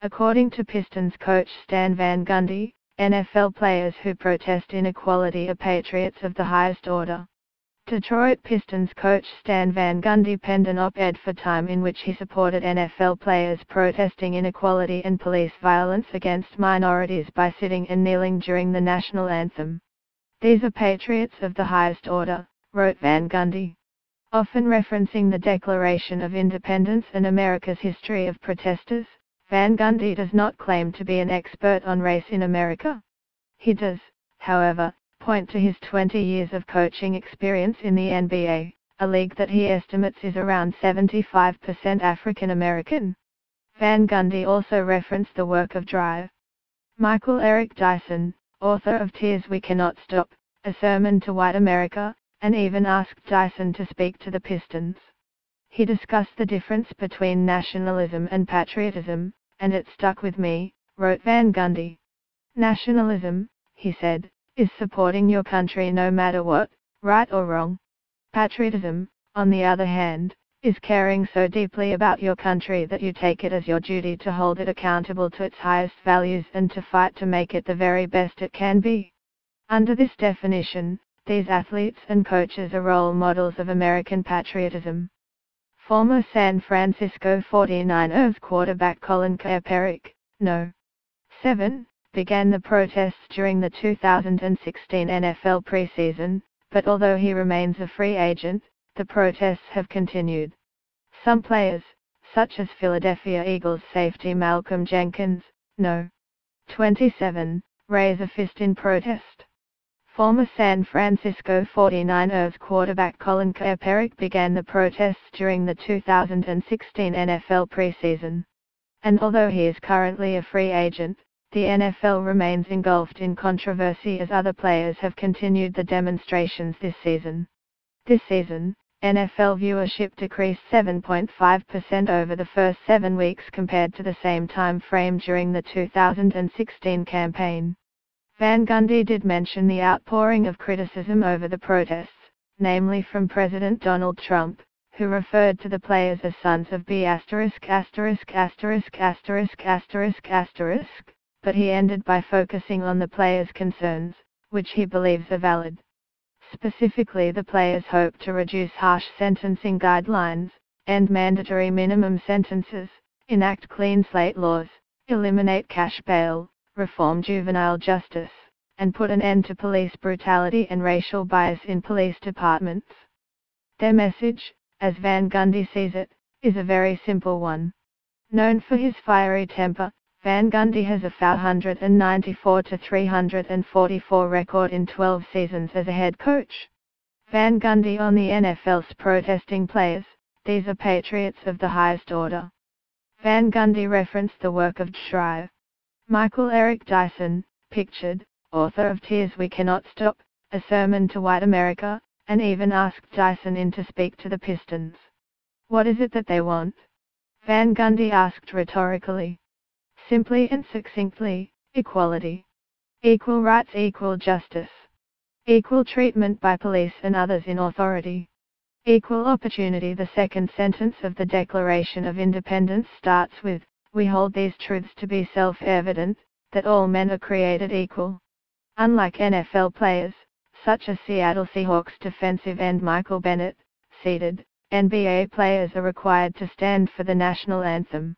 According to Pistons coach Stan Van Gundy, NFL players who protest inequality are patriots of the highest order. Detroit Pistons coach Stan Van Gundy penned an op-ed for Time in which he supported NFL players protesting inequality and police violence against minorities by sitting and kneeling during the national anthem. "These are patriots of the highest order," wrote Van Gundy. Often referencing the Declaration of Independence and America's history of protesters, Van Gundy does not claim to be an expert on race in America. He does, however, point to his 20 years of coaching experience in the NBA, a league that he estimates is around 75% African American. Van Gundy also referenced the work of Drive. Michael Eric Dyson, author of Tears We Cannot Stop, A Sermon to White America, and even asked Dyson to speak to the Pistons. He discussed the difference between nationalism and patriotism, and it stuck with me, wrote Van Gundy. "Nationalism," he said, "is supporting your country no matter what, right or wrong. Patriotism, on the other hand, is caring so deeply about your country that you take it as your duty to hold it accountable to its highest values and to fight to make it the very best it can be." Under this definition, these athletes and coaches are role models of American patriotism. Former San Francisco 49ers quarterback Colin Kaepernick, No. 7, began the protests during the 2016 NFL preseason, but although he remains a free agent, the protests have continued. Some players, such as Philadelphia Eagles safety Malcolm Jenkins, No. 27, raise a fist in protest. Former San Francisco 49ers quarterback Colin Kaepernick began the protests during the 2016 NFL preseason. And although he is currently a free agent, the NFL remains engulfed in controversy as other players have continued the demonstrations this season. This season, NFL viewership decreased 7.5% over the first 7 weeks compared to the same time frame during the 2016 campaign. Van Gundy did mention the outpouring of criticism over the protests, namely from President Donald Trump, who referred to the players as sons of B*************, but he ended by focusing on the players' concerns, which he believes are valid. Specifically, the players hope to reduce harsh sentencing guidelines, end mandatory minimum sentences, enact clean slate laws, eliminate cash bail, reform juvenile justice, and put an end to police brutality and racial bias in police departments. Their message, as Van Gundy sees it, is a very simple one. Known for his fiery temper, Van Gundy has a 494-344 record in 12 seasons as a head coach. Van Gundy on the NFL's protesting players, "These are patriots of the highest order." Van Gundy referenced the work of Drive. Michael Eric Dyson, pictured, author of Tears We Cannot Stop, A Sermon to White America, and even asked Dyson in to speak to the Pistons. "What is it that they want?" Van Gundy asked rhetorically. Simply and succinctly, equality. Equal rights, equal justice. Equal treatment by police and others in authority. Equal opportunity. The second sentence of the Declaration of Independence starts with, "We hold these truths to be self-evident, that all men are created equal." Unlike NFL players, such as Seattle Seahawks defensive end Michael Bennett, seeded, NBA players are required to stand for the national anthem.